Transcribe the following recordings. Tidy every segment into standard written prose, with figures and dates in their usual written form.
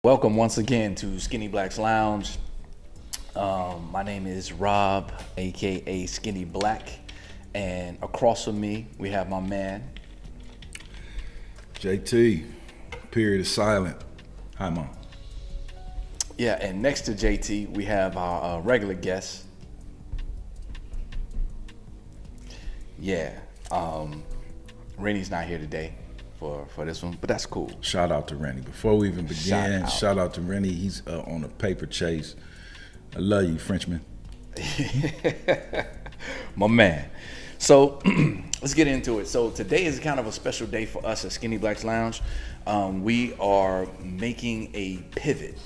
Welcome once again to Skinny Black's Lounge. My name is Rob, aka Skinny Black, and across from me we have my man JT. Period is silent. Hi, Mom. Yeah, and next to JT we have our regular guest. Rennie's not here today for this one, but that's cool. Shout out to Rennie. Before we even begin, shout out to Rennie. He's on a paper chase. I love you, Frenchman. My man. So let's get into it. So today is kind of a special day for us at Skinny Black's Lounge. We are making a pivot.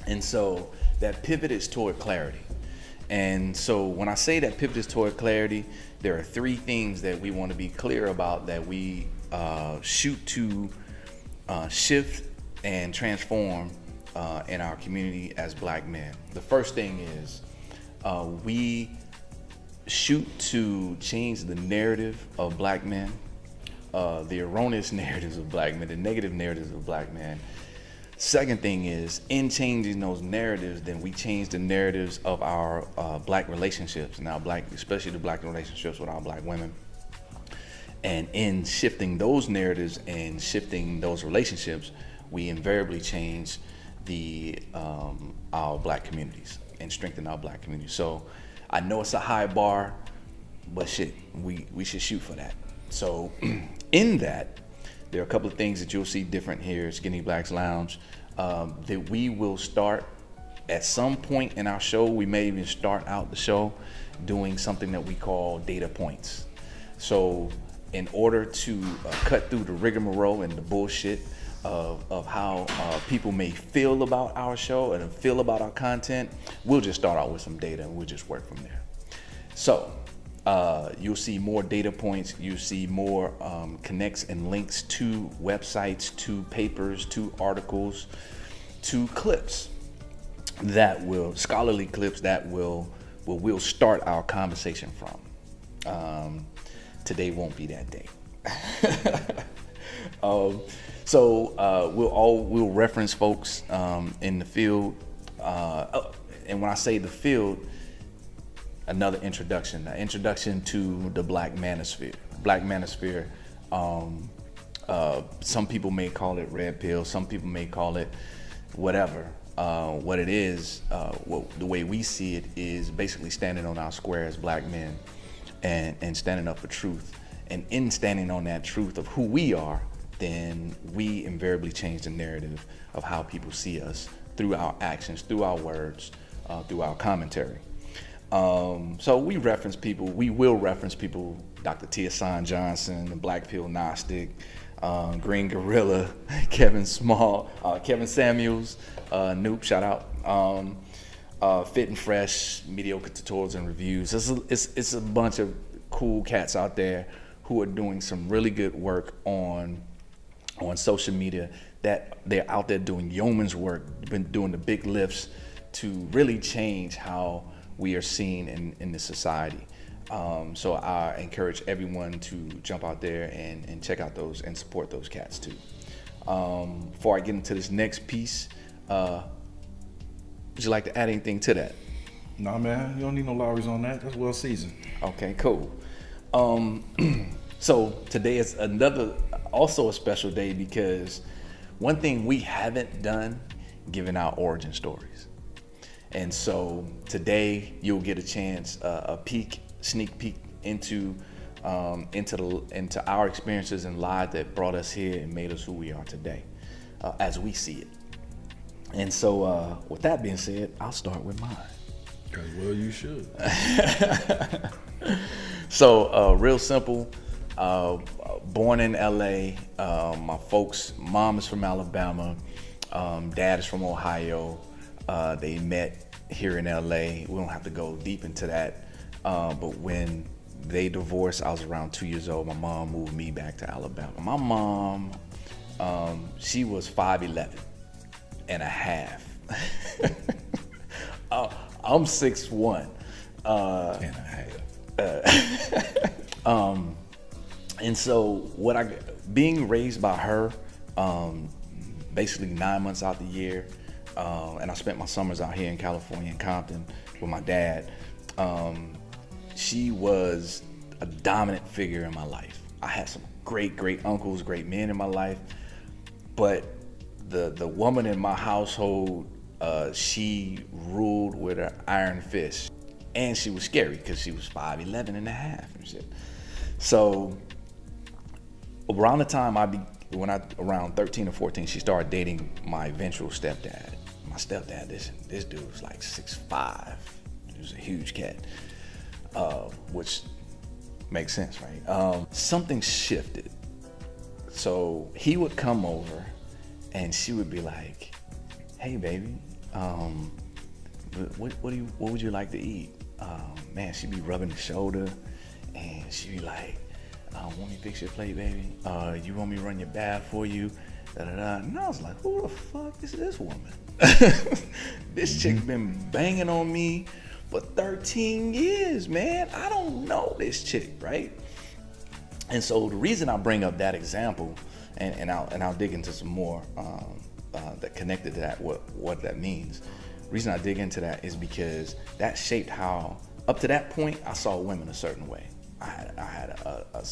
And so that pivot is toward clarity. And so when I say that pivot is toward clarity, there are three things that we want to be clear about that we shoot to shift and transform in our community as black men. The first thing is we shoot to change the narrative of black men, the erroneous narratives of black men, the negative narratives of black men. Second thing is, in changing those narratives, then we change the narratives of our black relationships, and our black, especially the black relationships with our black women. And in shifting those narratives and shifting those relationships, we invariably change our black communities and strengthen our black communities. So I know it's a high bar, but shit, we should shoot for that. So in that, there are a couple of things that you'll see different here at Skinny Black's Lounge that we will start at some point in our show. We may even start out the show doing something that we call data points. So in order to cut through the rigmarole and the bullshit of how people may feel about our show and feel about our content, we'll just start out with some data and we'll just work from there. So you'll see more data points, you'll see more connects and links to websites, to papers, to articles, to clips that will, scholarly clips that we'll start our conversation from. Today won't be that day. We'll reference folks in the field, and when I say the field, another introduction to the Black Manosphere. Black Manosphere, some people may call it red pill, some people may call it whatever. What it is, the way we see it is basically standing on our square as black men and standing up for truth. And in standing on that truth of who we are, then we invariably change the narrative of how people see us through our actions, through our words, through our commentary. So we will reference people, Dr. Tiasan Johnson, the Black Pill Gnostic, Green Gorilla, Kevin Samuels, Noop, shout out, Fit and Fresh, mediocre tutorials and reviews. It's a bunch of cool cats out there who are doing some really good work on social media, that they're out there doing yeoman's work, been doing the big lifts to really change how we are seen in the society. So I encourage everyone to jump out there and check out those and support those cats too. Before I get into this next piece, would you like to add anything to that? Nah, man, you don't need no Lowry's on that. That's well seasoned. Okay, cool. So today is also a special day because one thing we haven't done, given our origin stories. And so today you'll get a chance, a sneak peek into our experiences and lives that brought us here and made us who we are today, as we see it. And so with that being said, I'll start with mine. Well, you should. So real simple, born in LA, my folks, mom is from Alabama, dad is from Ohio. They met here in LA. We don't have to go deep into that. But when they divorced, I was around 2 years old. My mom moved me back to Alabama. My mom, she was 5'11" and a half. I'm 6'1". And a half. And so being raised by her, basically 9 months out the year. And I spent my summers out here in California in Compton with my dad. She was a dominant figure in my life. I had some great uncles, great men in my life, but the woman in my household, she ruled with an iron fist. And she was scary because she was 5'11" and a half and shit. So around the time around 13 or 14, she started dating my eventual stepdad. My stepdad, this dude was like 6'5". He was a huge cat, which makes sense, right? Something shifted. So he would come over and she would be like, hey baby, what would you like to eat? Man, she'd be rubbing the shoulder and she'd be like, want me to fix your plate, baby? You want me to run your bath for you? Da-da-da. And I was like, who the fuck is this woman? This chick been banging on me for 13 years, man. I don't know this chick, right? And so the reason I bring up that example, and I'll dig into some more that connected to that, what that means. The reason I dig into that is because that shaped how, up to that point, I saw women a certain way. I had a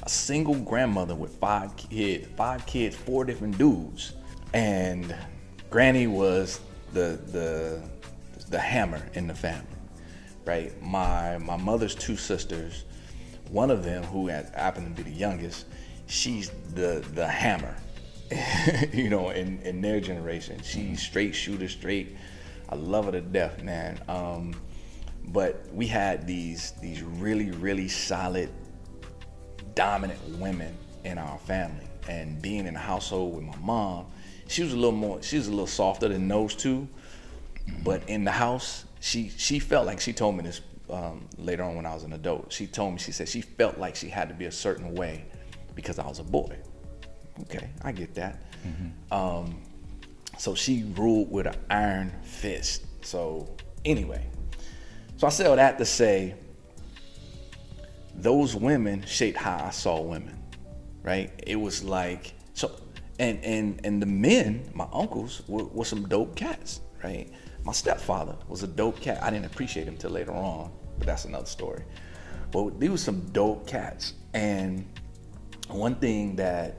single grandmother with five kids, 4 different dudes, and Granny was the hammer in the family, right? My mother's 2 sisters, one of them who happened to be the youngest, she's the hammer, you know, in their generation. She's straight shooter, straight. I love her to death, man. But we had these really solid, dominant women in our family. And being in a household with my mom, she was a little softer than those 2. But in the house, she felt like, she told me this later on when I was an adult. She told me, she said she felt like she had to be a certain way because I was a boy. Okay, I get that. Mm-hmm. So she ruled with an iron fist. So anyway, so I say all that to say, those women shaped how I saw women, right? It was like, so, and the men, my uncles, were some dope cats, right? My stepfather was a dope cat. I didn't appreciate him till later on, but that's another story. But these were some dope cats. And one thing that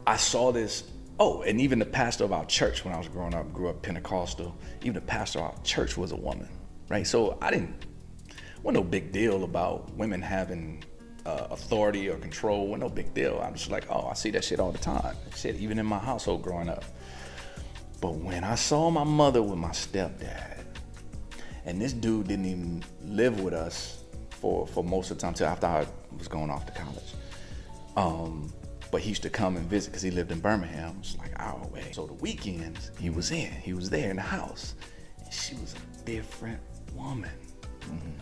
I saw this, and even the pastor of our church when I was growing up, grew up Pentecostal, even the pastor of our church was a woman, right? So wasn't no big deal about women having authority or control, wasn't no big deal. I'm just like, I see that shit all the time. Shit, even in my household growing up. But when I saw my mother with my stepdad, and this dude didn't even live with us for most of the time till after I was going off to college. But he used to come and visit because he lived in Birmingham. It's like an hour away. So the weekends, he was there in the house. And she was a different woman. Mm-hmm.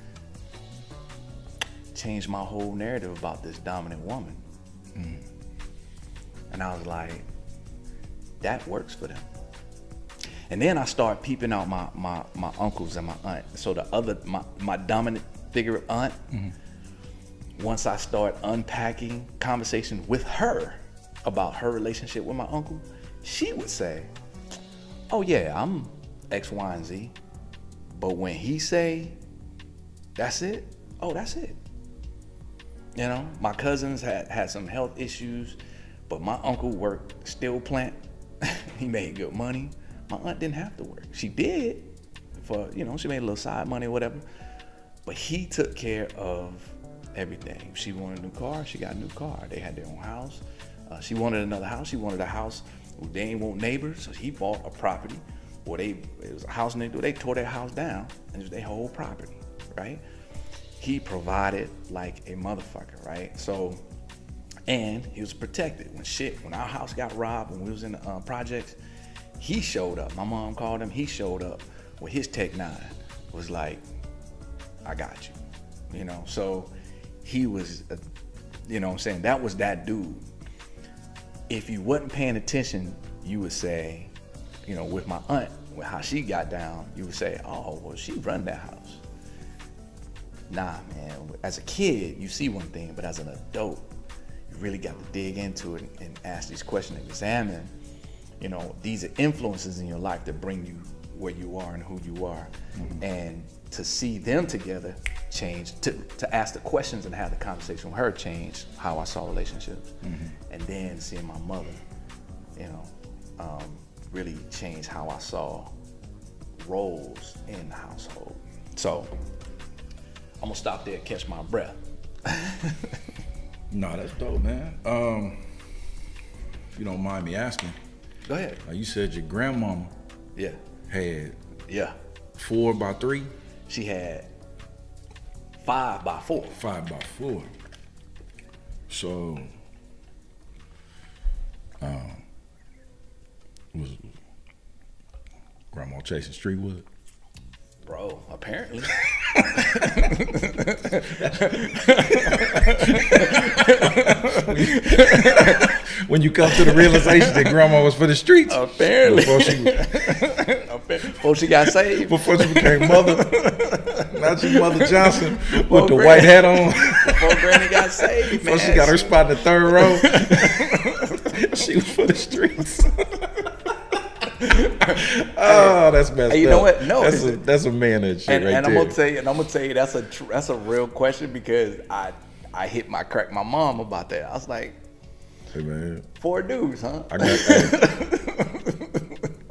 Changed my whole narrative about this dominant woman. Mm-hmm. And I was like, that works for them. And then I started peeping out my uncles and my aunt. So my dominant figure aunt, mm-hmm. Once I start unpacking conversation with her about her relationship with my uncle, she would say, oh yeah, I'm X, Y, and Z. But when he say, that's it, that's it. You know, my cousins had some health issues, but my uncle worked steel plant. He made good money. My aunt didn't have to work. She did she made a little side money or whatever, but he took care of everything. She wanted a new car, she got a new car. They had their own house. She wanted another house. She wanted a house where they ain't want neighbors, so he bought a property where it was a house next door. They tore their house down and it was their whole property, right? He provided like a motherfucker, right? So, and he was protected. When our house got robbed, when we was in the projects, he showed up. My mom called him. He showed up with his Tech 9. Was like, I got you, So he was, what I'm saying? That was that dude. If you wasn't paying attention, you would say, with my aunt, with how she got down, you would say, oh, well, she run that house. Nah, man. As a kid, you see one thing, but as an adult, you really got to dig into it and ask these questions and examine you know, these are influences in your life that bring you where you are and who you are. And to see them together change, to ask the questions and have the conversation with her changed how I saw relationships. And then seeing my mother, you know, really change how I saw roles in the household. So I'm gonna stop there and catch my breath. No, that's dope, man. If you don't mind me asking. Go ahead. You said your grandmama Yeah. had Yeah. 4 by 3? She had 5 by 4. 5 by 4. So, was grandma chasing streetwood? Bro, apparently. When you come to the realization that grandma was for the streets. Apparently. Before she got saved. Before she became mother. Not your Mother Johnson with the white hat on. Before Granny got saved, Before man. she got her spot in the 3rd row. She was for the streets. Oh, that's messed up. You know what? No, that's a man shit right there. And I'm gonna tell you, that's a real question, because I hit crack my mom about that. I was like, hey man, 4 dudes, huh? I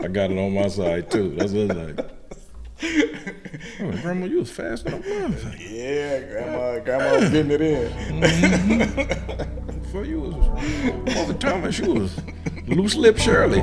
got it on my side too. That's what it's like. Oh, grandma, you was fast on the Yeah, grandma was getting it in. Before you was Mother Thomas, you was loose lip Shirley.